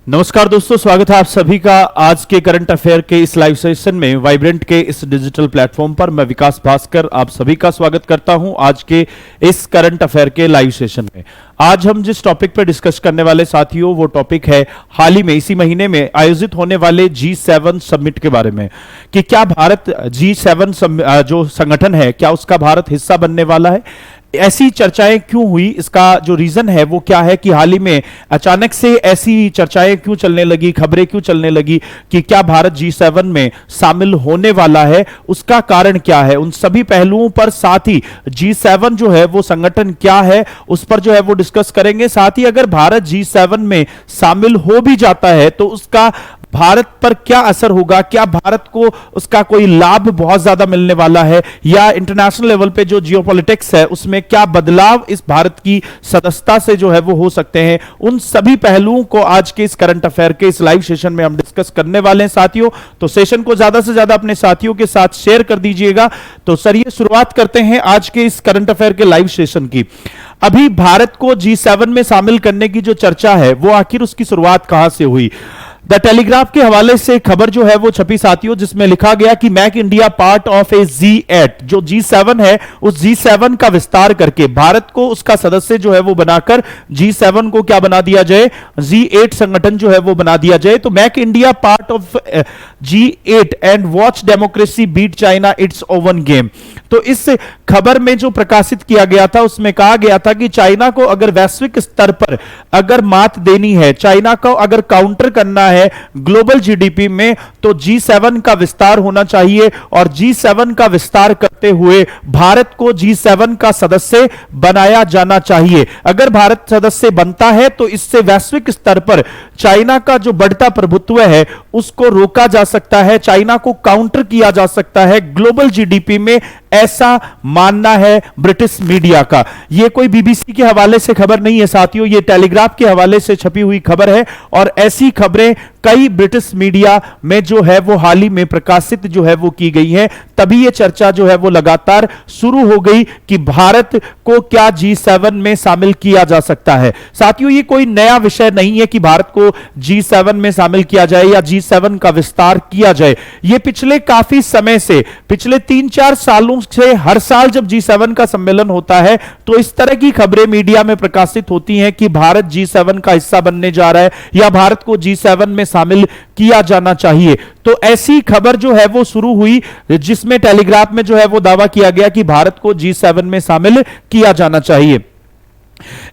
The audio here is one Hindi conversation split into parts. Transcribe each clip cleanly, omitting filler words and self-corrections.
नमस्कार दोस्तों, स्वागत है आप सभी का आज के करंट अफेयर के इस लाइव सेशन में। वाइब्रेंट के इस डिजिटल प्लेटफॉर्म पर मैं विकास भास्कर आप सभी का स्वागत करता हूं आज के इस करंट अफेयर के लाइव सेशन में। आज हम जिस टॉपिक पर डिस्कस करने वाले साथियों, वो टॉपिक है हाल ही में इसी महीने में आयोजित होने वाले G7 समिट के बारे में कि क्या भारत G7 जो संगठन है, क्या उसका भारत हिस्सा बनने वाला है। ऐसी चर्चाएं क्यों हुई, इसका जो रीजन है वो क्या है कि हाल ही में अचानक से ऐसी चर्चाएं क्यों चलने लगी, खबरें क्यों चलने लगी कि क्या भारत G7 में शामिल होने वाला है, उसका कारण क्या है। उन सभी पहलुओं पर, साथ ही G7 जो है वो संगठन क्या है उस पर जो है वो डिस्कस करेंगे। साथ ही अगर भारत G7 में शामिल हो भी जाता है तो उसका भारत पर क्या असर होगा, क्या भारत को उसका कोई लाभ बहुत ज्यादा मिलने वाला है, या इंटरनेशनल लेवल पे जो जियोपॉलिटिक्स है उसमें क्या बदलाव इस भारत की सदस्यता से जो है वो हो सकते हैं। उन सभी पहलुओं को आज के इस करंट अफेयर के इस लाइव सेशन में हम डिस्कस करने वाले हैं साथियों। तो सेशन को ज्यादा से ज्यादा अपने साथियों के साथ शेयर कर दीजिएगा। तो चलिए शुरुआत करते हैं आज के इस करंट अफेयर के लाइव सेशन की। अभी भारत को G7 में शामिल करने की जो चर्चा है वो आखिर उसकी शुरुआत कहां से हुई। द टेलीग्राफ के हवाले से खबर जो है वो छपी साथियों, जिसमें लिखा गया कि make India part of A G8, जो G7 है उस G7 का विस्तार करके भारत को उसका सदस्य जो है वो बनाकर G7 को क्या बना दिया जाए, G8 संगठन जो है वो बना दिया जाए। तो make India part of G8 and watch democracy beat China its own game. तो इस खबर में जो प्रकाशित किया गया था उसमें कहा गया था कि चाइना को अगर वैश्विक स्तर पर अगर मात देनी है, चाइना को अगर काउंटर करना है ग्लोबल जीडीपी में, तो G7 का विस्तार होना चाहिए और G7 का विस्तार करते हुए भारत को G7 का सदस्य बनाया जाना चाहिए। अगर भारत सदस्य बनता है तो इससे वैश्विक स्तर पर चाइना का जो बढ़ता प्रभुत्व है उसको रोका जा सकता है, चाइना को काउंटर किया जा सकता है ग्लोबल जीडीपी में, ऐसा मानना है ब्रिटिश मीडिया का। यह कोई बीबीसी के हवाले से खबर नहीं है साथियों, यह टेलीग्राफ के हवाले से छपी हुई खबर है और ऐसी खबरें कई ब्रिटिश मीडिया में जो है वो हाल ही में प्रकाशित जो है वो की गई है। तभी यह चर्चा जो है वो लगातार शुरू हो गई कि भारत को क्या G7 में शामिल किया जा सकता है। साथियों, ये कोई नया विषय नहीं है कि भारत को G7 में शामिल किया जाए या G7 का विस्तार किया जाए। यह पिछले काफी समय से, पिछले 3-4 सालों से हर साल जब G7 का सम्मेलन होता है तो इस तरह की खबरें मीडिया में प्रकाशित होती हैं कि भारत G7 का हिस्सा बनने जा रहा है या भारत को G7 में शामिल किया जाना चाहिए। तो ऐसी खबर जो है वो शुरू हुई जिसमें टेलीग्राफ में जो है वो दावा किया गया कि भारत को G7 में शामिल किया जाना चाहिए।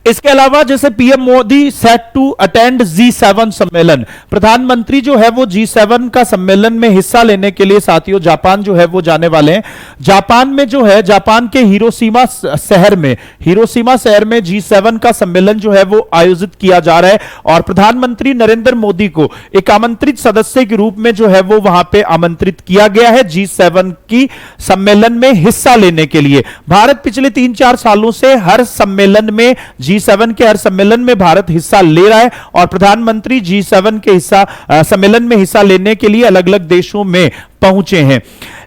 इसके अलावा जैसे PM Modi set to attend G7 सम्मेलन, प्रधानमंत्री जो है वो G7 का सम्मेलन में हिस्सा लेने के लिए साथियों जापान जो है वो जाने वाले हैं। जापान में जो है, जापान के हिरोशिमा शहर में G7 का सम्मेलन जो है वो आयोजित किया जा रहा है और प्रधानमंत्री नरेंद्र मोदी को एक आमंत्रित सदस्य के रूप में जो है वो वहां पे आमंत्रित किया गया है G7 की सम्मेलन में हिस्सा लेने के लिए। भारत पिछले 3-4 सालों से हर सम्मेलन में, G7 के हर सम्मेलन में भारत हिस्सा ले रहा है और प्रधानमंत्री G7 के सम्मेलन में हिस्सा लेने के लिए अलग अलग देशों में पहुंचे हैं।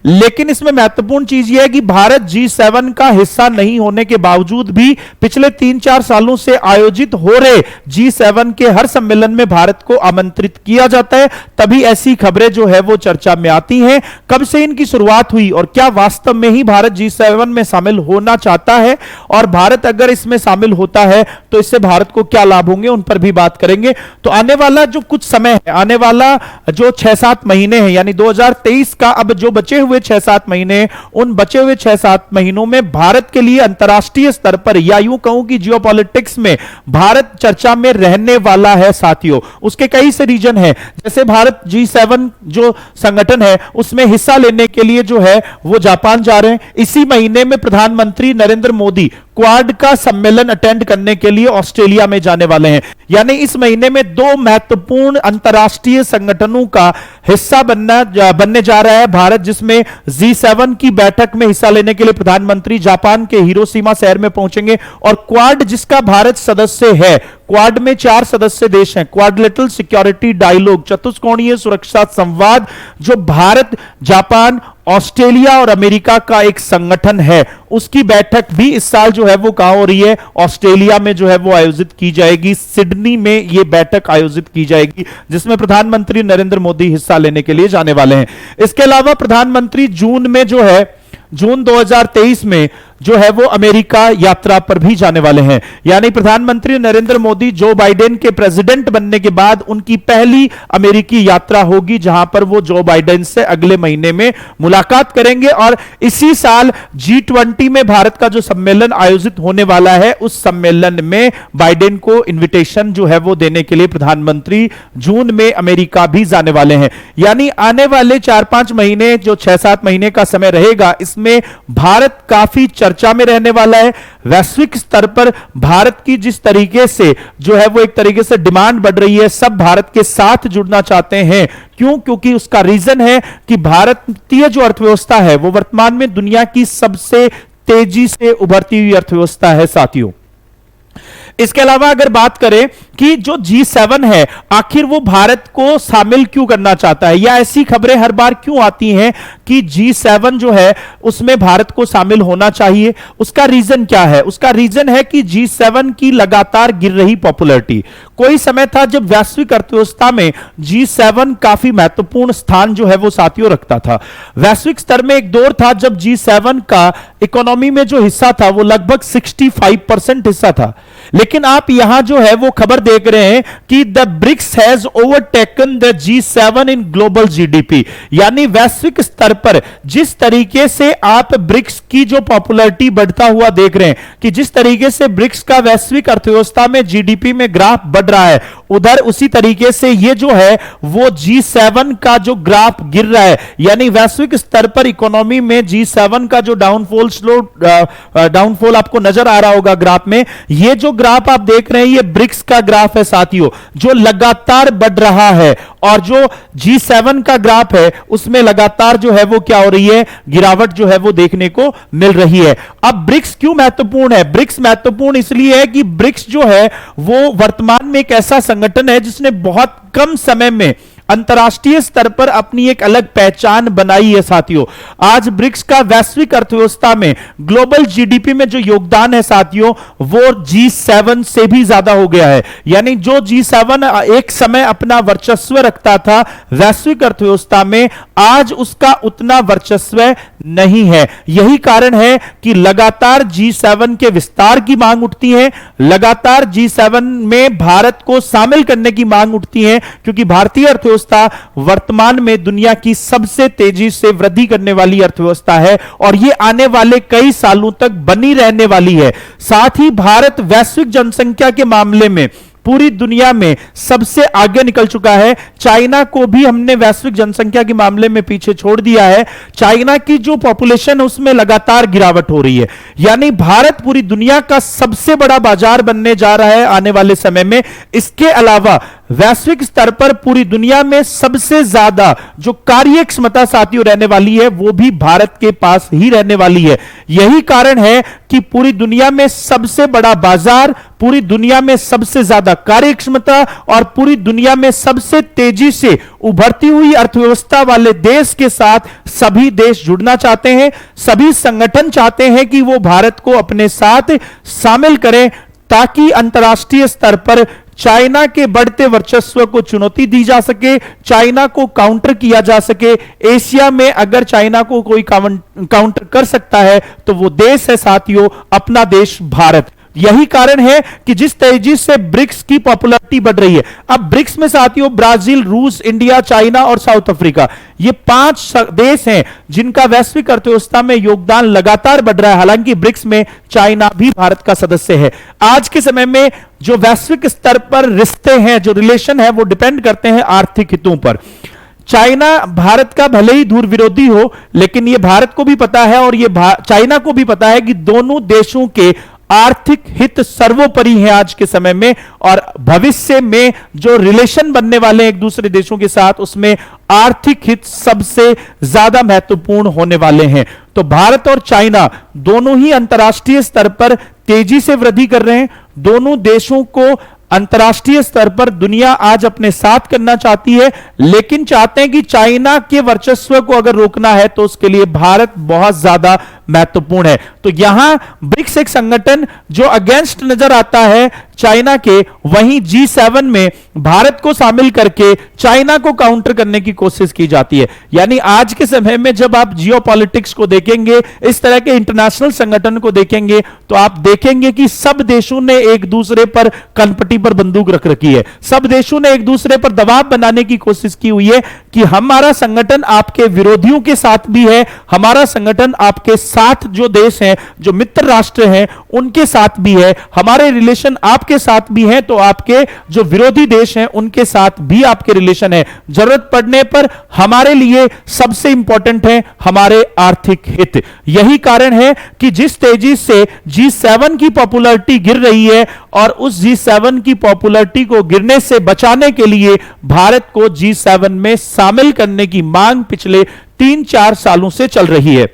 लेकिन इसमें महत्वपूर्ण चीज यह है कि भारत G7 का हिस्सा नहीं होने के बावजूद भी पिछले 3-4 सालों से आयोजित हो रहे G7 के हर सम्मेलन में भारत को आमंत्रित किया जाता है। तभी ऐसी खबरें जो है वो चर्चा में आती हैं। कब से इनकी शुरुआत हुई और क्या वास्तव में ही भारत G7 में शामिल होना चाहता है, और भारत अगर इसमें शामिल होता है तो इससे भारत को क्या लाभ होंगे, उन पर भी बात करेंगे। तो आने वाला जो कुछ समय है, आने वाला जो 6-7 महीने हैं, यानी 2023 का अब जो बचे हुए 6-7 महीने, उन बचे हुए 6-7 महीनों में भारत के लिए अंतर्राष्ट्रीय स्तर पर या यूं कहूं कि जियोपॉलिटिक्स में भारत चर्चा में रहने वाला है साथियों। उसके कई से रीजन है, जैसे भारत G7 जो संगठन है उसमें हिस्सा लेने के लिए जो है वो जापान जा रहे हैं। इसी महीने में प्रधानमंत्री नरेंद्र मोदी क्वाड का सम्मेलन अटेंड करने के लिए ऑस्ट्रेलिया में जाने वाले हैं। यानी इस महीने में 2 महत्वपूर्ण अंतर्राष्ट्रीय संगठनों का हिस्सा बनने जा रहा है भारत, जिसमें G7 की बैठक में हिस्सा लेने के लिए प्रधानमंत्री जापान के हिरोशिमा शहर में पहुंचेंगे और क्वाड जिसका भारत सदस्य है, क्वाड में 4 सदस्य देश हैं। क्वाड्रिलेटरल सिक्योरिटी डायलॉग, चतुष्कोणीय सुरक्षा संवाद, जो भारत, जापान, ऑस्ट्रेलिया और अमेरिका का एक संगठन है, उसकी बैठक भी इस साल जो है वो कहां हो रही है, ऑस्ट्रेलिया में जो है वो आयोजित की जाएगी, सिडनी सिडनी में यह बैठक आयोजित की जाएगी, जिसमें प्रधानमंत्री नरेंद्र मोदी हिस्सा लेने के लिए जाने वाले हैं। इसके अलावा प्रधानमंत्री जून 2023 में जो है वो अमेरिका यात्रा पर भी जाने वाले हैं। यानी प्रधानमंत्री नरेंद्र मोदी जो बाइडेन के प्रेसिडेंट बनने के बाद उनकी पहली अमेरिकी यात्रा होगी, जहां पर वो जो बाइडेन से अगले महीने में मुलाकात करेंगे। और इसी साल G20 में भारत का जो सम्मेलन आयोजित होने वाला है, उस सम्मेलन में बाइडेन को इन्विटेशन जो है वो देने के लिए प्रधानमंत्री जून में अमेरिका भी जाने वाले हैं। यानी आने वाले 4-5 महीने, जो 6-7 महीने का समय रहेगा, इसमें भारत काफी चर्चा में रहने वाला है। वैश्विक स्तर पर भारत की जिस तरीके से जो है वो एक तरीके से डिमांड बढ़ रही है, सब भारत के साथ जुड़ना चाहते हैं। क्यों? क्योंकि उसका रीजन है कि भारतीय जो अर्थव्यवस्था है वो वर्तमान में दुनिया की सबसे तेजी से उभरती हुई अर्थव्यवस्था है साथियों। इसके अलावा अगर बात करें कि जो G7 है, आखिर वो भारत को शामिल क्यों करना चाहता है, या ऐसी खबरें हर बार क्यों आती हैं कि G7 जो है उसमें भारत को शामिल होना चाहिए? उसका रीजन क्या है? उसका रीजन है कि G7 की लगातार गिर रही पॉपुलैरिटी। कोई समय था जब वैश्विक अर्थव्यवस्था में G7 काफी महत्वपूर्ण स्थान जो है वो साथियों रखता था। वैश्विक स्तर में एक दौर था जब G7 का इकोनॉमी में जो हिस्सा था वो लगभग 65% हिस्सा था। लेकिन आप यहां जो है वो खबर देख रहे हैं कि the BRICS has overtaken the G7 in global GDP. यानी वैश्विक स्तर पर जिस तरीके से आप ब्रिक्स की जो पॉपुलैरिटी बढ़ता हुआ देख रहे हैं, कि जिस तरीके से ब्रिक्स का वैश्विक अर्थव्यवस्था में जीडीपी में ग्राफ बढ़ रहा है, उधर उसी तरीके से ये जो है वो G7 का जो ग्राफ गिर रहा है। यानी वैश्विक स्तर पर इकोनॉमी में G7 का जो डाउनफॉल आपको नजर आ रहा होगा ग्राफ में। ये जो ग्राफ आप देख रहे हैं ये ब्रिक्स का ग्राफ है साथियों, जो लगातार बढ़ रहा है। और जो G7 का ग्राफ है उसमें लगातार जो है वो क्या हो रही है, गिरावट जो है वो देखने को मिल रही है। अब ब्रिक्स क्यों महत्वपूर्ण है? ब्रिक्स महत्वपूर्ण इसलिए है कि ब्रिक्स जो है वो वर्तमान में एक ऐसा संगठन है जिसने बहुत कम समय में अंतरराष्ट्रीय स्तर पर अपनी एक अलग पहचान बनाई है साथियों। आज ब्रिक्स का वैश्विक अर्थव्यवस्था में ग्लोबल जीडीपी में जो योगदान है साथियों, वो G7 से भी ज्यादा हो गया है। यानी जो G7 एक समय अपना वर्चस्व रखता था वैश्विक अर्थव्यवस्था में, आज उसका उतना वर्चस्व नहीं है। यही कारण है कि लगातार G7 के विस्तार की मांग उठती है, लगातार G7 में भारत को शामिल करने की मांग उठती है, क्योंकि भारतीय अर्थव्यवस्था वर्तमान में दुनिया की सबसे तेजी से वृद्धि करने वाली अर्थव्यवस्था है और यह आने वाले कई सालों तक बनी रहने वाली है। साथ ही भारत वैश्विक जनसंख्या के मामले में पूरी दुनिया में सबसे आगे निकल चुका है। चाइना को भी हमने वैश्विक जनसंख्या के मामले में पीछे छोड़ दिया है। चाइना की जो पॉपुलेशन है उसमें लगातार गिरावट हो रही है। यानी भारत पूरी दुनिया का सबसे बड़ा बाजार बनने जा रहा है आने वाले समय में। इसके अलावा वैश्विक स्तर पर पूरी दुनिया में सबसे ज्यादा जो कार्य क्षमता साथियों रहने वाली है वो भी भारत के पास ही रहने वाली है। यही कारण है कि पूरी दुनिया में सबसे बड़ा बाजार, पूरी दुनिया में सबसे ज्यादा कार्य क्षमता और पूरी दुनिया में सबसे तेजी से उभरती हुई अर्थव्यवस्था वाले देश के साथ सभी देश जुड़ना चाहते हैं। सभी संगठन चाहते हैं कि वो भारत को अपने साथ शामिल करें, ताकि अंतर्राष्ट्रीय स्तर पर चाइना के बढ़ते वर्चस्व को चुनौती दी जा सके, चाइना को काउंटर किया जा सके। एशिया में अगर चाइना को कोई काउंटर कर सकता है तो वो देश है साथियों अपना देश भारत। यही कारण है कि जिस तेजी से ब्रिक्स की पॉपुलैरिटी बढ़ रही है, अब ब्रिक्स में साथियों ब्राजील, रूस, इंडिया, चाइना और साउथ अफ्रीका, ये 5 देश हैं जिनका वैश्विक अर्थव्यवस्था में योगदान लगातार बढ़ रहा है। हालांकि ब्रिक्स में चाइना भी भारत का सदस्य है। आज के समय में जो वैश्विक स्तर पर रिश्ते हैं, जो रिलेशन है, वो डिपेंड करते हैं आर्थिक हितों पर। चाइना भारत का भले ही दूर विरोधी हो, लेकिन यह भारत को भी पता है और यह चाइना को भी पता है कि दोनों देशों के आर्थिक हित सर्वोपरि है आज के समय में। और भविष्य में जो रिलेशन बनने वाले एक दूसरे देशों के साथ, उसमें आर्थिक हित सबसे ज्यादा महत्वपूर्ण होने वाले हैं। तो भारत और चाइना दोनों ही अंतर्राष्ट्रीय स्तर पर तेजी से वृद्धि कर रहे हैं। दोनों देशों को अंतर्राष्ट्रीय स्तर पर दुनिया आज अपने साथ करना चाहती है, लेकिन चाहते हैं कि चाइना के वर्चस्व को अगर रोकना है तो उसके लिए भारत बहुत ज्यादा महत्वपूर्ण है। तो यहां ब्रिक्स एक संगठन जो अगेंस्ट नजर आता है चाइना के, वहीं G7 में भारत को शामिल करके चाइना को काउंटर करने की कोशिश की जाती है। यानी आज के समय में जब आप जियोपॉलिटिक्स को देखेंगे, इस तरह के इंटरनेशनल संगठन को देखेंगे, तो आप देखेंगे कि सब देशों ने एक दूसरे पर कनपटी पर बंदूक रख रखी है। सब देशों ने एक दूसरे पर दबाव बनाने की कोशिश की हुई है कि हमारा संगठन आपके विरोधियों के साथ भी है, हमारा संगठन आपके साथ जो देश हैं, जो मित्र राष्ट्र हैं, उनके साथ भी है, हमारे रिलेशन आपके साथ भी हैं, तो आपके जो विरोधी देश हैं उनके साथ भी आपके रिलेशन है। जरूरत पड़ने पर हमारे लिए सबसे इंपॉर्टेंट है हमारे आर्थिक हित। यही कारण है कि जिस तेजी से G7 की पॉपुलैरिटी गिर रही है, और उस G7 की पॉपुलैरिटी को गिरने से बचाने के लिए भारत को G7 में शामिल करने की मांग पिछले 3-4 सालों से चल रही है।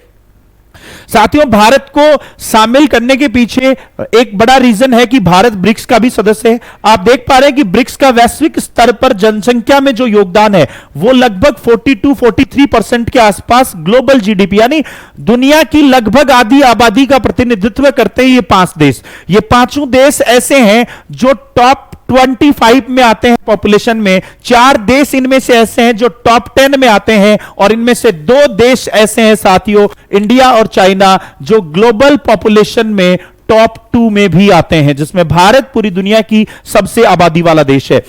साथियों, भारत को शामिल करने के पीछे एक बड़ा रीजन है कि भारत ब्रिक्स का भी सदस्य है। आप देख पा रहे हैं कि ब्रिक्स का वैश्विक स्तर पर जनसंख्या में जो योगदान है वो लगभग 42-43% के आसपास ग्लोबल जीडीपी, यानी दुनिया की लगभग आधी आबादी का प्रतिनिधित्व करते हैं ये 5 देश। ये पांचों देश ऐसे हैं जो टॉप 25 में आते हैं पॉपुलेशन में। 4 देश इनमें से ऐसे हैं जो टॉप 10 में आते हैं, और इनमें से 2 देश ऐसे हैं साथियों, इंडिया और चाइना, जो ग्लोबल पॉपुलेशन में टॉप 2 में भी आते हैं, जिसमें भारत पूरी दुनिया की सबसे आबादी वाला देश है।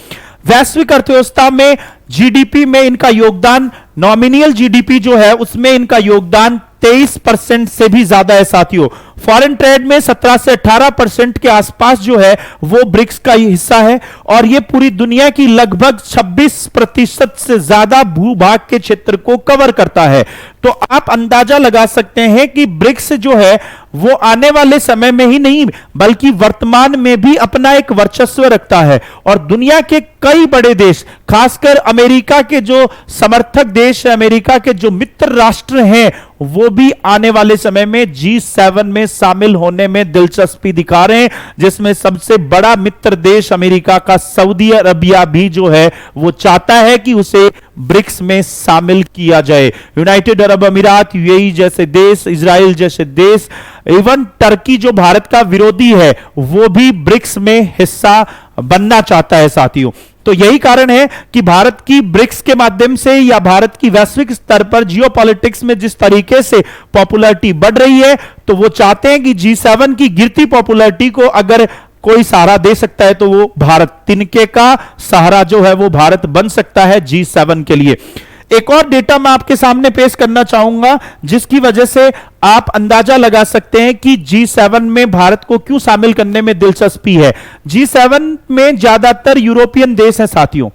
वैश्विक अर्थव्यवस्था में जीडीपी में इनका योगदान, नॉमिनल जीडीपी जो है उसमें इनका योगदान 23% से भी ज्यादा है साथियों। फॉरेन ट्रेड में 17 से 18% के आसपास जो है वो ब्रिक्स का ही हिस्सा है, और ये पूरी दुनिया की लगभग 26% से ज्यादा भूभाग के क्षेत्र को कवर करता है। तो आप अंदाजा लगा सकते हैं कि ब्रिक्स जो है वो आने वाले समय में ही नहीं बल्कि वर्तमान में भी अपना एक वर्चस्व रखता है, और दुनिया के कई बड़े देश, खासकर अमेरिका के जो समर्थक देश है, अमेरिका के जो मित्र राष्ट्र हैं, वो भी आने वाले समय में G7 में शामिल होने में दिलचस्पी दिखा रहे हैं, जिसमें सबसे बड़ा मित्र देश अमेरिका का सऊदी अरबिया भी जो है वो चाहता है कि उसे ब्रिक्स में शामिल किया जाए। यूनाइटेड अरब अमीरात, यूएई जैसे देश, इजराइल जैसे देश, इवन टर्की जो भारत का विरोधी है, वो भी ब्रिक्स में हिस्सा बनना चाहता है साथियों। तो यही कारण है कि भारत की ब्रिक्स के माध्यम से, या भारत की वैश्विक स्तर पर जियोपॉलिटिक्स में जिस तरीके से पॉपुलैरिटी बढ़ रही है, तो वो चाहते हैं कि G7 की गिरती पॉपुलैरिटी को अगर कोई सहारा दे सकता है तो वो भारत, तिनके का सहारा जो है वो भारत बन सकता है G7 के लिए। एक और डेटा मैं आपके सामने पेश करना चाहूंगा, जिसकी वजह से आप अंदाजा लगा सकते हैं कि G7 में भारत को क्यों शामिल करने में दिलचस्पी है। G7 में ज्यादातर यूरोपियन देश हैं साथियों।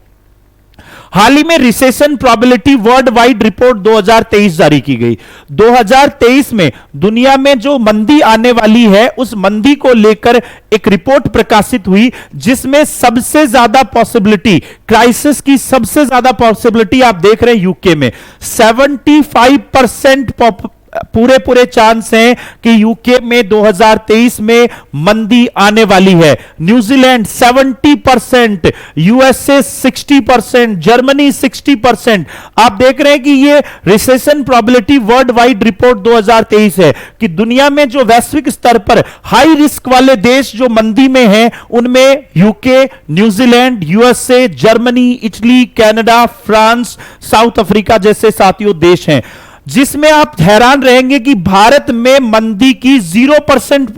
हाल ही में recession probability world wide report 2023 जारी की गई। 2023 में दुनिया में जो मंदी आने वाली है, उस मंदी को लेकर एक रिपोर्ट प्रकाशित हुई, जिसमें सबसे ज्यादा पॉसिबिलिटी, क्राइसिस की सबसे ज्यादा पॉसिबिलिटी आप देख रहे हैं यूके में। 75% पूरे चांस हैं कि यूके में 2023 में मंदी आने वाली है। New Zealand 70%, USA 60%, Germany 60%। आप देख रहे हैं कि ये recession probability world wide report 2023 है कि दुनिया में जो वैश्विक स्तर पर हाई रिस्क वाले देश जो मंदी में हैं, उनमें UK, New Zealand, USA, Germany, Italy, Canada, France, south Africa जैसे साथियों देश हैं, जिसमें आप हैरान रहेंगे कि भारत में मंदी की 0%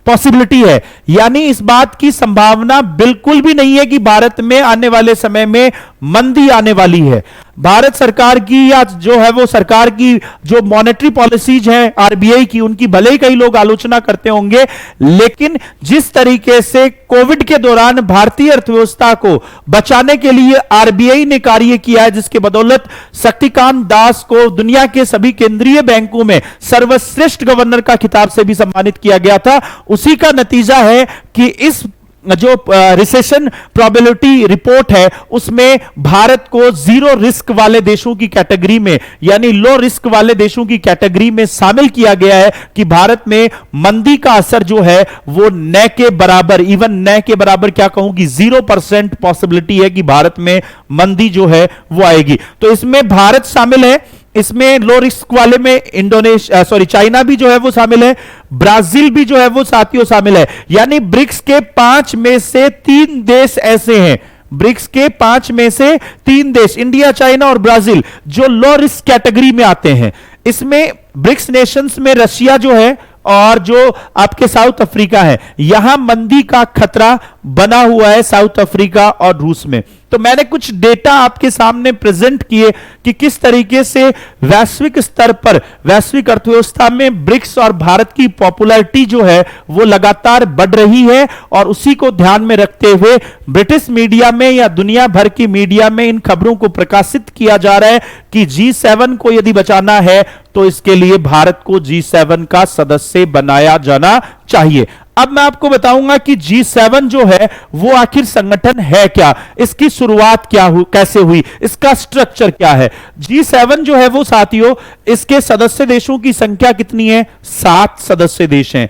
पॉसिबिलिटी है। यानी इस बात की संभावना बिल्कुल भी नहीं है कि भारत में आने वाले समय में मंदी आने वाली है। भारत सरकार की, या जो है वो सरकार की जो मॉनेटरी पॉलिसीज हैं आरबीआई की, उनकी भले ही कई लोग आलोचना करते होंगे, लेकिन जिस तरीके से कोविड के दौरान भारतीय अर्थव्यवस्था को बचाने के लिए आरबीआई ने कार्य किया है, जिसके बदौलत शक्तिकांत दास को दुनिया के सभी केंद्रीय बैंकों में सर्वश्रेष्ठ गवर्नर का खिताब से भी सम्मानित किया गया था, उसी का नतीजा है कि इस जो रिसेशन प्रोबेबिलिटी रिपोर्ट है उसमें भारत को जीरो रिस्क वाले देशों की कैटेगरी में, यानी लो रिस्क वाले देशों की कैटेगरी में शामिल किया गया है कि भारत में मंदी का असर जो है वो न के बराबर, इवन न के बराबर क्या कहूं कि 0% पॉसिबिलिटी है कि भारत में मंदी जो है वो आएगी। तो इसमें भारत शामिल है। इसमें लो रिस्क वाले में इंडोनेशिया चाइना भी जो है वो शामिल है, ब्राजील भी जो है वो साथियों शामिल है। यानी ब्रिक्स के 5 में से 3 देश ऐसे हैं, ब्रिक्स के 5 में से 3 देश इंडिया, चाइना और ब्राजील जो लो रिस्क कैटेगरी में आते हैं। इसमें ब्रिक्स नेशंस में रशिया जो है और जो आपके साउथ अफ्रीका है, यहां मंदी का खतरा बना हुआ है साउथ अफ्रीका और रूस में। तो मैंने कुछ डेटा आपके सामने प्रेजेंट किए कि किस तरीके से वैश्विक स्तर पर, वैश्विक अर्थव्यवस्था में ब्रिक्स और भारत की पॉपुलैरिटी जो है वो लगातार बढ़ रही है। और उसी को ध्यान में रखते हुए ब्रिटिश मीडिया में या दुनिया भर की मीडिया में इन खबरों को प्रकाशित किया जा रहा है कि G7 को यदि बचाना है तो इसके लिए भारत को G7 का सदस्य बनाया जाना चाहिए। अब मैं आपको बताऊंगा कि G7 जो है वो आखिर संगठन है क्या, इसकी शुरुआत कैसे हुई, इसका स्ट्रक्चर क्या है। G7 जो है वो साथियों, इसके सदस्य देशों की संख्या कितनी है? 7 सदस्य देश हैं।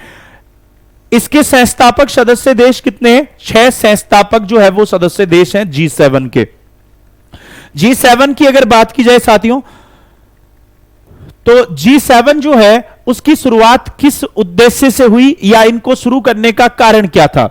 इसके संस्थापक सदस्य देश कितने हैं? 6 संस्थापक जो है वो सदस्य देश हैं G7 के। G7 की अगर बात की जाए साथियों, तो G7 जो है उसकी शुरुआत किस उद्देश्य से हुई या इनको शुरू करने का कारण क्या था?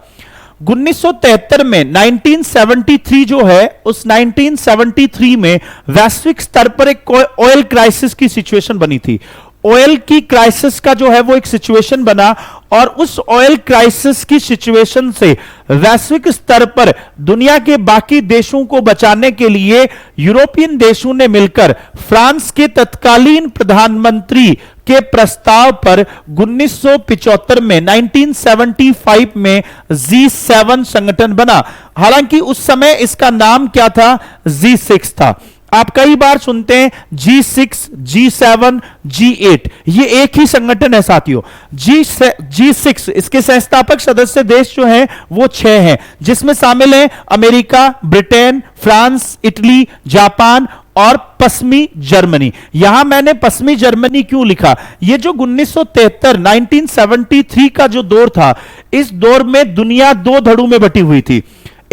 1973 में 1973 जो है, उस 1973 में वैश्विक स्तर पर एक ऑयल क्राइसिस की सिचुएशन बनी थी। ऑयल की क्राइसिस का जो है वो एक सिचुएशन बना और उस ऑयल क्राइसिस की सिचुएशन से वैश्विक स्तर पर दुनिया के बाकी देशों को बचाने के लिए यूरोपियन देशों ने मिलकर फ्रांस के तत्कालीन प्रधानमंत्री के प्रस्ताव पर 1975 में 1975 में G7 संगठन बना। हालांकि उस समय इसका नाम क्या था? G6 था। आप कई बार सुनते हैं G6, G7, G8, ये एक ही संगठन है साथियों। G6 इसके संस्थापक सदस्य देश जो हैं वो 6 हैं, जिसमें शामिल हैं America, Britain, France, Italy, Japan और पश्चिमी जर्मनी। यहां मैंने पश्चिमी जर्मनी क्यों लिखा? ये जो 1973 1973 का जो दौर था, इस दौर में दुनिया 2 धड़ों में बटी हुई थी।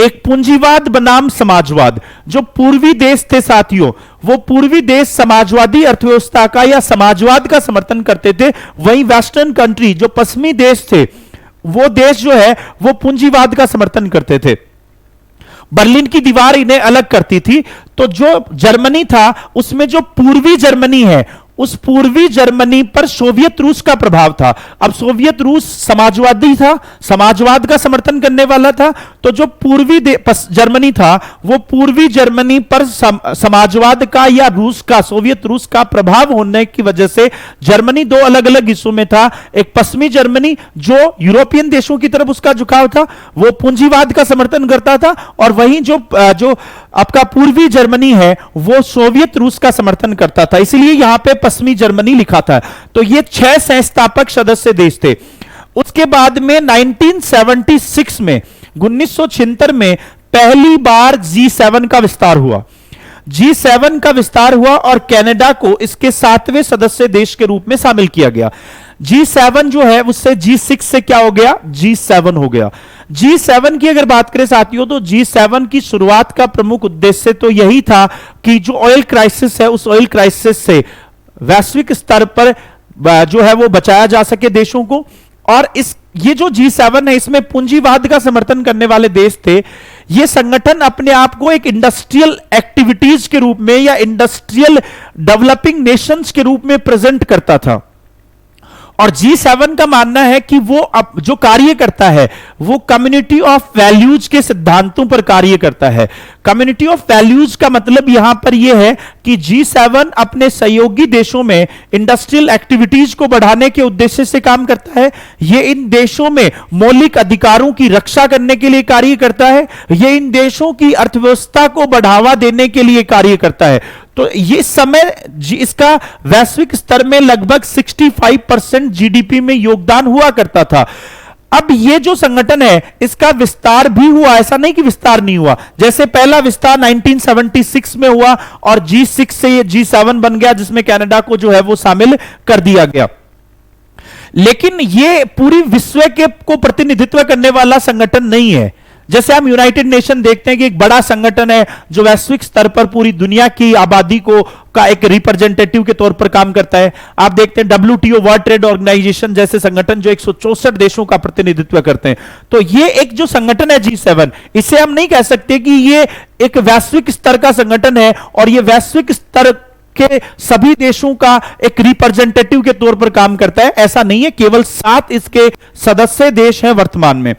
एक पूंजीवाद बनाम समाजवाद। जो पूर्वी देश थे साथियों, वो पूर्वी देश समाजवादी अर्थव्यवस्था का या समाजवाद का समर्थन करते थे। वहीं वेस्टर्न कंट्री जो पश्चिमी देश थे, वो देश जो है वो पूंजीवाद का समर्थन करते थे। बर्लिन की दीवार इन्हें अलग करती थी। तो जो जर्मनी था उसमें जो पूर्वी जर्मनी है, उस पूर्वी जर्मनी पर सोवियत रूस का प्रभाव था। अब सोवियत रूस समाजवादी था, समाजवाद का समर्थन करने वाला था। तो जो पूर्वी जर्मनी था, वो पूर्वी जर्मनी पर समाजवाद का या रूस का, सोवियत रूस का प्रभाव होने की वजह से जर्मनी 2 अलग अलग हिस्सों में था। एक पश्चिमी जर्मनी जो यूरोपियन देशों की तरफ उसका झुकाव था, वो पूंजीवाद का समर्थन करता था, और वहीं जो आपका पूर्वी जर्मनी है वो सोवियत रूस का समर्थन करता था। इसलिए यहां पे पश्चिमी जर्मनी लिखा था। तो ये 6 संस्थापक सदस्य देश थे। उसके बाद में 1976 में 1976 में पहली बार G7 का विस्तार हुआ। G7 का विस्तार हुआ और कनाडा को इसके 7वें सदस्य देश के रूप में शामिल किया गया। G7 जो है उससे G6 से क्या हो गया? G7 हो गया। G7 की अगर बात करें साथियों, तो G7 की शुरुआत का प्रमुख उद्देश्य तो यही था कि जो ऑयल क्राइसिस है, उस ऑयल क्राइसिस से वैश्विक स्तर पर जो है वो बचाया जा सके देशों को। और ये जो G7 है, इसमें पूंजीवाद का समर्थन करने वाले देश थे। ये संगठन अपने आप को एक इंडस्ट्रियल एक्टिविटीज के रूप में या इंडस्ट्रियल डेवलपिंग नेशंस के रूप में प्रेजेंट करता था। और G7 का मानना है कि वो जो कार्य करता है वो कम्युनिटी ऑफ वैल्यूज के सिद्धांतों पर कार्य करता है। कम्युनिटी ऑफ वैल्यूज का मतलब यहां पर यह है कि G7 अपने सहयोगी देशों में इंडस्ट्रियल एक्टिविटीज को बढ़ाने के उद्देश्य से काम करता है। यह इन देशों में मौलिक अधिकारों की रक्षा करने के लिए कार्य करता है। यह इन देशों की अर्थव्यवस्था को बढ़ावा देने के लिए कार्य करता है। तो ये समय इसका वैश्विक स्तर में लगभग 65% जीडीपी में योगदान हुआ करता था। अब ये जो संगठन है इसका विस्तार भी हुआ, ऐसा नहीं कि विस्तार नहीं हुआ। जैसे पहला विस्तार 1976 में हुआ और G6 से ये G7 बन गया, जिसमें कनाडा को जो है वो शामिल कर दिया गया। लेकिन ये पूरी विश्व के को प्रतिनिधित्व करने वाला संगठन नहीं है। जैसे हम यूनाइटेड नेशन देखते हैं कि एक बड़ा संगठन है जो वैश्विक स्तर पर पूरी दुनिया की आबादी को का एक रिप्रेजेंटेटिव के तौर पर काम करता है। आप देखते हैं WTO वर्ल्ड ट्रेड ऑर्गेनाइजेशन जैसे संगठन जो 164 देशों का प्रतिनिधित्व करते हैं। तो ये एक जो संगठन है G7, इसे हम नहीं कह सकते कि ये एक वैश्विक स्तर का संगठन है और ये वैश्विक स्तर के सभी देशों का एक रिप्रेजेंटेटिव के तौर पर काम करता है, ऐसा नहीं है। केवल 7 इसके सदस्य देश हैं वर्तमान में।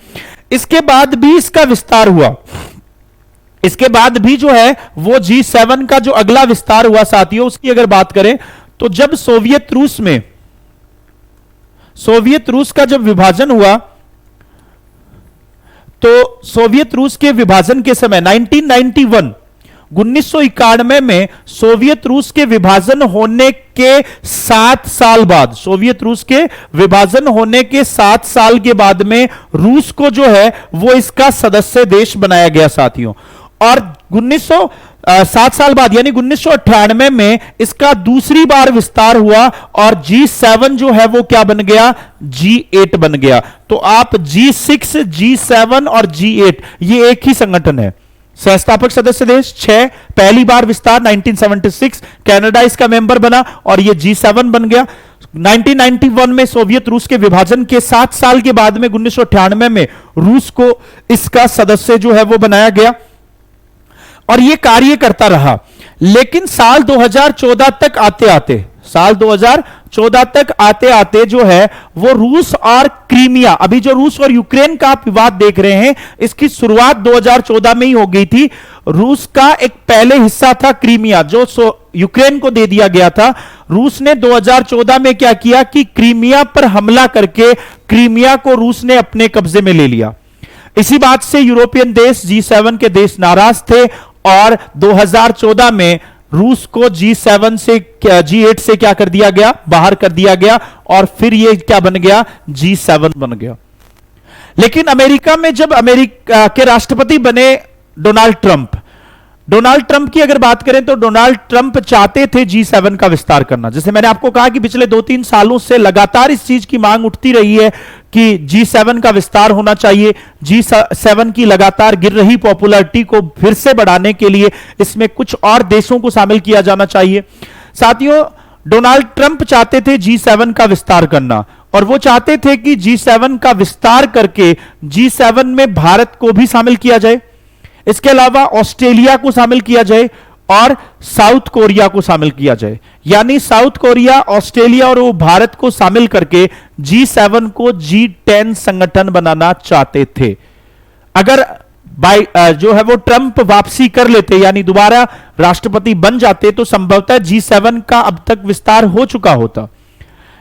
इसके बाद भी इसका विस्तार हुआ, इसके बाद भी जो है वो G7 का जो अगला विस्तार हुआ साथियों, उसकी अगर बात करें तो जब सोवियत रूस का जब विभाजन हुआ, तो सोवियत रूस के विभाजन के समय 1991 में सोवियत रूस के विभाजन होने के 7 साल बाद, सोवियत रूस के विभाजन होने के 7 साल के बाद में रूस को जो है वो इसका सदस्य देश बनाया गया साथियों। और 7 साल बाद यानी 1998 में इसका दूसरी बार विस्तार हुआ और G7 जो है वो क्या बन गया, G8 बन गया। तो आप G6, G7 और G8 ये एक ही संगठन है। संस्थापक सदस्य देश 6, पहली बार विस्तार 1976, कनाडा इसका मेंबर बना और ये G7 बन गया। 1991 में सोवियत रूस के विभाजन के 7 साल के बाद में 1998 में रूस को इसका सदस्य जो है वो बनाया गया और ये कार्य करता रहा। लेकिन साल 2014 तक आते आते जो है वो रूस और क्रीमिया, अभी जो रूस और यूक्रेन का आप विवाद देख रहे हैं, इसकी शुरुआत 2014 में ही हो गई थी। रूस का एक पहले हिस्सा था क्रीमिया जो यूक्रेन को दे दिया गया था। रूस ने 2014 में क्या किया कि क्रीमिया पर हमला करके क्रीमिया को रूस ने अपने कब्जे में ले लिया। इसी बात से यूरोपियन देश, G7 के देश नाराज थे और 2014 में रूस को G7 से G8 से क्या कर दिया गया, बाहर कर दिया गया और फिर ये क्या बन गया, G7 बन गया। लेकिन अमेरिका में जब अमेरिका के राष्ट्रपति बने डोनाल्ड ट्रंप की अगर बात करें तो डोनाल्ड ट्रंप चाहते थे G7 का विस्तार करना। जैसे मैंने आपको कहा कि पिछले 2-3 सालों से लगातार इस चीज की मांग उठती रही है कि G7 का विस्तार होना चाहिए। G7 की लगातार गिर रही पॉपुलैरिटी को फिर से बढ़ाने के लिए इसमें कुछ और देशों को शामिल किया जाना चाहिए। साथियों, डोनाल्ड ट्रंप चाहते थे G7 का विस्तार करना और वो चाहते थे कि G7 का विस्तार करके G7 में भारत को भी शामिल किया जाए, इसके अलावा ऑस्ट्रेलिया को शामिल किया जाए और साउथ कोरिया को शामिल किया जाए। यानी साउथ कोरिया, ऑस्ट्रेलिया और वो भारत को शामिल करके G7 को G10 संगठन बनाना चाहते थे। अगर जो है वो ट्रंप वापसी कर लेते यानी दोबारा राष्ट्रपति बन जाते तो संभवतः G7 का अब तक विस्तार हो चुका होता।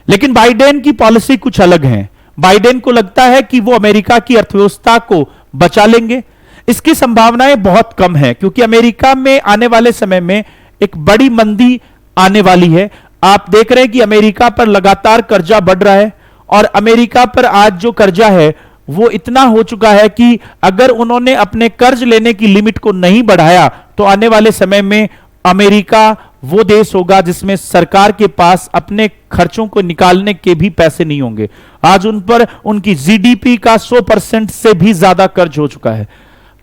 लेकिन बाइडेन की पॉलिसी कुछ अलग है। बाइडेन को लगता है कि वो अमेरिका की अर्थव्यवस्था को बचा लेंगे। इसकी संभावनाएं बहुत कम है क्योंकि अमेरिका में आने वाले समय में एक बड़ी मंदी आने वाली है। आप देख रहे हैं कि अमेरिका पर लगातार कर्जा बढ़ रहा है और अमेरिका पर आज जो कर्जा है वो इतना हो चुका है कि अगर उन्होंने अपने कर्ज लेने की लिमिट को नहीं बढ़ाया तो आने वाले समय में अमेरिका वो देश होगा जिसमें सरकार के पास अपने खर्चों को निकालने के भी पैसे नहीं होंगे। आज उन पर उनकी GDP का 100% से भी ज्यादा कर्ज हो चुका है।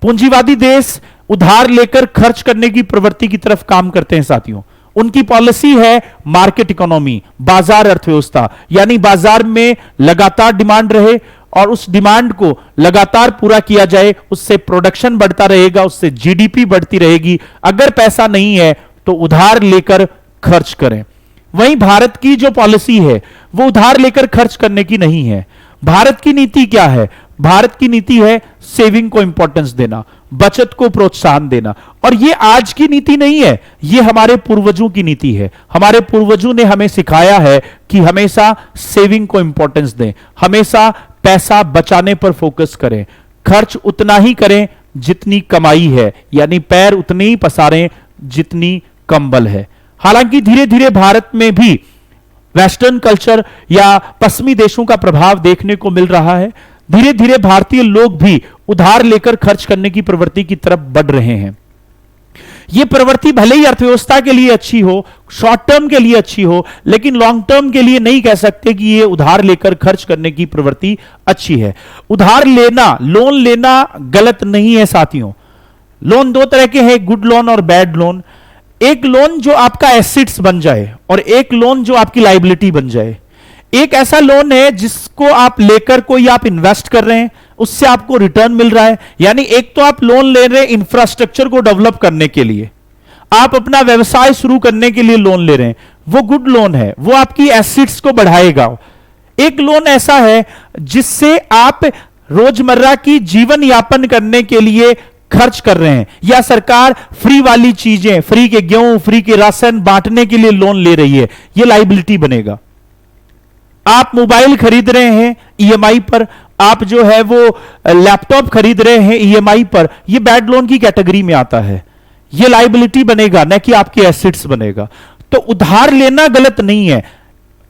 पूंजीवादी देश उधार लेकर खर्च करने की प्रवृत्ति की तरफ काम करते हैं साथियों। उनकी पॉलिसी है मार्केट इकोनॉमी, बाजार अर्थव्यवस्था, यानी बाजार में लगातार डिमांड रहे और उस डिमांड को लगातार पूरा किया जाए, उससे प्रोडक्शन बढ़ता रहेगा, उससे GDP बढ़ती रहेगी। अगर पैसा नहीं है तो उधार लेकर खर्च करें। वहीं भारत की जो पॉलिसी है वो उधार लेकर खर्च करने की नहीं है। भारत की नीति क्या है? भारत की नीति है सेविंग को इंपॉर्टेंस देना, बचत को प्रोत्साहन देना। और ये आज की नीति नहीं है, ये हमारे पूर्वजों की नीति है। हमारे पूर्वजों ने हमें सिखाया है कि हमेशा सेविंग को इंपॉर्टेंस दें, हमेशा पैसा बचाने पर फोकस करें, खर्च उतना ही करें जितनी कमाई है, यानी पैर उतने ही पसारें जितनी कंबल है। हालांकि धीरे धीरे भारत में भी वेस्टर्न कल्चर या पश्चिमी देशों का प्रभाव देखने को मिल रहा है। धीरे धीरे भारतीय लोग भी उधार लेकर खर्च करने की प्रवृत्ति की तरफ बढ़ रहे हैं। ये प्रवृत्ति भले ही अर्थव्यवस्था के लिए अच्छी हो, शॉर्ट टर्म के लिए अच्छी हो, लेकिन लॉन्ग टर्म के लिए नहीं कह सकते कि ये उधार लेकर खर्च करने की प्रवृत्ति अच्छी है। उधार लेना, लोन लेना गलत नहीं है साथियों। लोन दो तरह के हैं, गुड लोन और बैड लोन। एक लोन जो आपका एसेट्स बन जाए और एक लोन जो आपकी लायबिलिटी बन जाए। एक ऐसा लोन है जिसको आप लेकर कोई आप इन्वेस्ट कर रहे हैं, उससे आपको रिटर्न मिल रहा है। यानी एक तो आप लोन ले रहे हैं इंफ्रास्ट्रक्चर को डेवलप करने के लिए, आप अपना व्यवसाय शुरू करने के लिए लोन ले रहे हैं, वो गुड लोन है, वो आपकी एसेट्स को बढ़ाएगा। एक लोन ऐसा है जिससे आप रोजमर्रा की जीवन यापन करने के लिए खर्च कर रहे हैं, या सरकार फ्री वाली चीजें, फ्री के गेहूं, फ्री के राशन बांटने के लिए लोन ले रही है, यह लायबिलिटी बनेगा। आप मोबाइल खरीद रहे हैं ईएमआई पर, आप जो है वो लैपटॉप खरीद रहे हैं ईएमआई पर, यह बैड लोन की कैटेगरी में आता है, यह लायबिलिटी बनेगा, न कि आपके एसेट्स बनेगा। तो उधार लेना गलत नहीं है।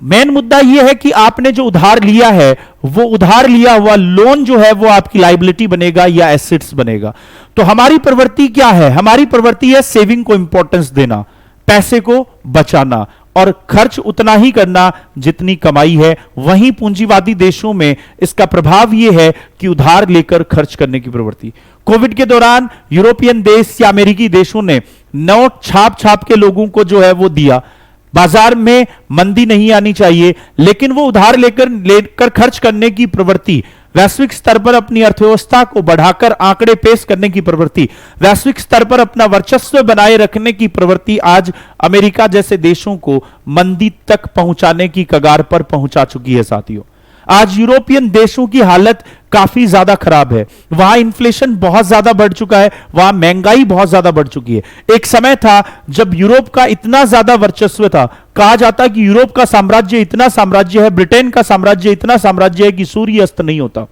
मेन मुद्दा यह है कि आपने जो उधार लिया है, वो उधार लिया हुआ लोन जो है वो आपकी लायबिलिटी बनेगा या एसेट्स बनेगा। तो हमारी प्रवृत्ति क्या है? हमारी प्रवृत्ति है सेविंग को इंपॉर्टेंस देना, पैसे को बचाना और खर्च उतना ही करना जितनी कमाई है। वहीं पूंजीवादी देशों में इसका प्रभाव यह है कि उधार लेकर खर्च करने की प्रवृत्ति। कोविड के दौरान यूरोपियन देश या अमेरिकी देशों ने नोट छाप छाप के लोगों को जो है वो दिया। बाजार में मंदी नहीं आनी चाहिए, लेकिन वो उधार लेकर खर्च करने की प्रवृत्ति, वैश्विक स्तर पर अपनी अर्थव्यवस्था को बढ़ाकर आंकड़े पेश करने की प्रवृत्ति, वैश्विक स्तर पर अपना वर्चस्व बनाए रखने की प्रवृत्ति आज अमेरिका जैसे देशों को मंदी तक पहुंचाने की कगार पर पहुंचा चुकी है साथियों। आज यूरोपियन देशों की हालत काफी ज्यादा खराब है। वहां इन्फ्लेशन बहुत ज्यादा बढ़ चुका है, वहां महंगाई बहुत ज्यादा बढ़ चुकी है। एक समय था जब यूरोप का इतना ज्यादा वर्चस्व था, कहा जाता कि यूरोप का साम्राज्य इतना साम्राज्य है, ब्रिटेन का साम्राज्य इतना साम्राज्य है कि सूर्य अस्त नहीं होता।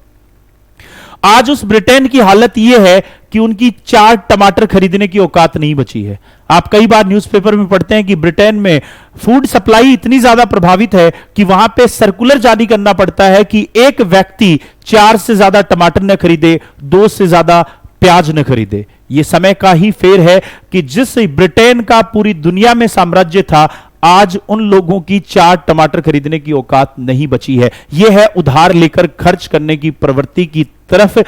आज उस ब्रिटेन की हालत यह है कि उनकी 4 टमाटर खरीदने की औकात नहीं बची है। आप कई बार न्यूज़पेपर में पढ़ते हैं कि ब्रिटेन में फूड सप्लाई इतनी ज्यादा प्रभावित है कि वहां पे सर्कुलर जारी करना पड़ता है कि एक व्यक्ति 4 से ज्यादा टमाटर न खरीदे, 2 से ज्यादा प्याज न खरीदे। यह समय का ही फेर है कि जिस ब्रिटेन का पूरी दुनिया में साम्राज्य था, आज उन लोगों की 4 टमाटर खरीदने की औकात नहीं बची है। यह है उधार लेकर खर्च करने की प्रवृत्ति की तरफ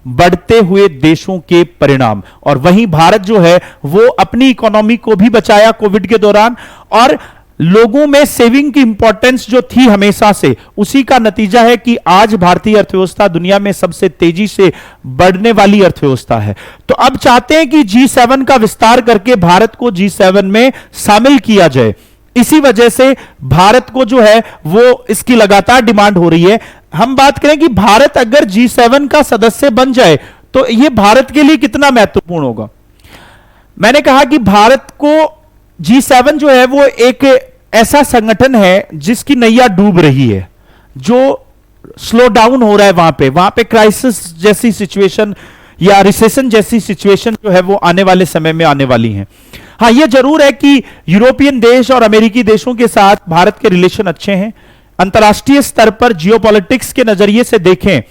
बढ़ते हुए देशों के परिणाम। और वहीं भारत जो है वो अपनी इकोनॉमी को भी बचाया कोविड के दौरान, और लोगों में सेविंग की इंपॉर्टेंस जो थी हमेशा से, उसी का नतीजा है कि आज भारतीय अर्थव्यवस्था दुनिया में सबसे तेजी से बढ़ने वाली अर्थव्यवस्था है। तो अब चाहते हैं कि G7 का विस्तार करके भारत को G7 में शामिल किया जाए। इसी वजह से भारत को जो है वो इसकी लगातार डिमांड हो रही है। हम बात करें कि भारत अगर G7 का सदस्य बन जाए तो यह भारत के लिए कितना महत्वपूर्ण होगा। मैंने कहा कि भारत को G7 जो है वो एक ऐसा संगठन है जिसकी नैया डूब रही है, जो स्लो डाउन हो रहा है। वहां पे क्राइसिस जैसी सिचुएशन या रिसेशन जैसी सिचुएशन जो है वो आने वाले समय में आने वाली है। हाँ, यह जरूर है कि यूरोपियन देश और अमेरिकी देशों के साथ भारत के रिलेशन अच्छे हैं। अंतर्राष्ट्रीय स्तर पर जियोपॉलिटिक्स के नजरिए से देखें,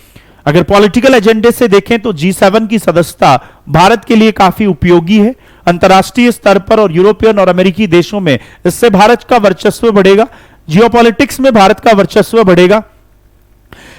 अगर पॉलिटिकल एजेंडे से देखें तो G7 की सदस्यता भारत के लिए काफी उपयोगी है। अंतर्राष्ट्रीय स्तर पर और यूरोपियन और अमेरिकी देशों में इससे भारत का वर्चस्व बढ़ेगा, जियोपॉलिटिक्स में भारत का वर्चस्व बढ़ेगा।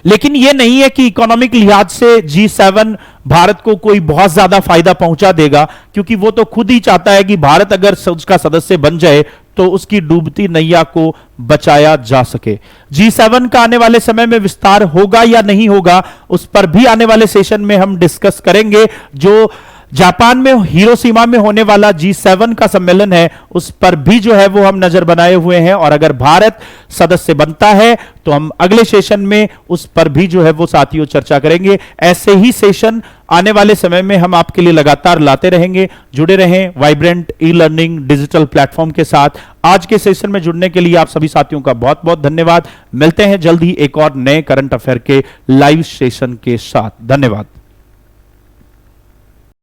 लेकिन यह नहीं है कि इकोनॉमिक लिहाज से G7 भारत को कोई बहुत ज्यादा फायदा पहुंचा देगा, क्योंकि वो तो खुद ही चाहता है कि भारत अगर उसका सदस्य बन जाए तो उसकी डूबती नैया को बचाया जा सके। G7 का आने वाले समय में विस्तार होगा या नहीं होगा, उस पर भी आने वाले सेशन में हम डिस्कस करेंगे। जो जापान में हिरोशिमा में होने वाला G7 का सम्मेलन है, उस पर भी जो है वो हम नजर बनाए हुए हैं, और अगर भारत सदस्य बनता है तो हम अगले सेशन में उस पर भी जो है वो साथियों चर्चा करेंगे। ऐसे ही सेशन आने वाले समय में हम आपके लिए लगातार लाते रहेंगे। जुड़े रहें vibrant e learning digital platform के साथ। आज के सेशन में जुड़ने के लिए आप सभी साथियों का बहुत बहुत धन्यवाद। मिलते हैं जल्द ही एक और नए करंट अफेयर के लाइव सेशन के साथ। धन्यवाद।